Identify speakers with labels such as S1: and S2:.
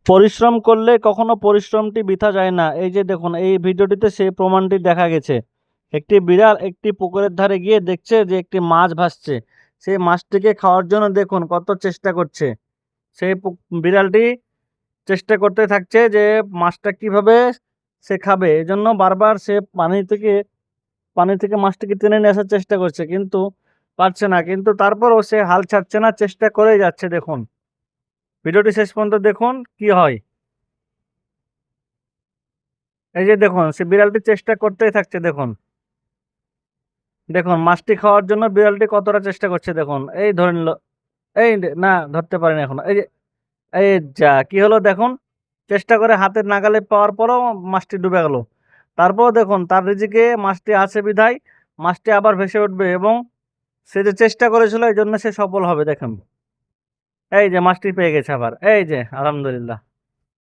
S1: পরিশ্রম করলে কখনো পরিশ্রমটি বৃথা যায় না। এই যে দেখুন, এই ভিডিওটিতে সেই প্রমাণটি দেখা গেছে। একটি বিড়াল একটি পুকুরের ধারে গিয়ে দেখছে যে একটি মাছ ভাসছে। সেই মাছটিকে খাওয়ার জন্য দেখুন কত চেষ্টা করছে। সেই বিড়ালটি চেষ্টা করতে থাকছে যে মাছটা কিভাবে সে খাবে। এজন্য বারবার সে পানি থেকে মাছটিকে টেনে নিয়ে আসার চেষ্টা করছে, কিন্তু পারছে না। কিন্তু তারপরও সে হাল ছাড়ছে না, চেষ্টা করেই যাচ্ছে। দেখুন, ভিডিওটি শেষ পর্যন্ত দেখুন কি হয়। এই যে দেখুন, সে বিড়ালটি চেষ্টা করতেই থাকছে। দেখুন, দেখুন মাছটি খাওয়ার জন্য বিড়ালটি কতটা চেষ্টা করছে। দেখুন, এই ধরে নিল। না, ধরতে পারেনি এখনো। এই যে, এই যা কি হলো দেখুন, চেষ্টা করে হাতের নাগালে পাওয়ার পরও মাছটি ডুবে গেল। তারপরও দেখুন, তার রিজিকে মাছটি আছে বিধায় মাছটি আবার ভেসে উঠবে, এবং সে যে চেষ্টা করেছিল এই জন্য সে সফল হবে। দেখুন, এই যে মাছটি পেয়ে গেছে আবার। এই যে আলহামদুলিল্লাহ।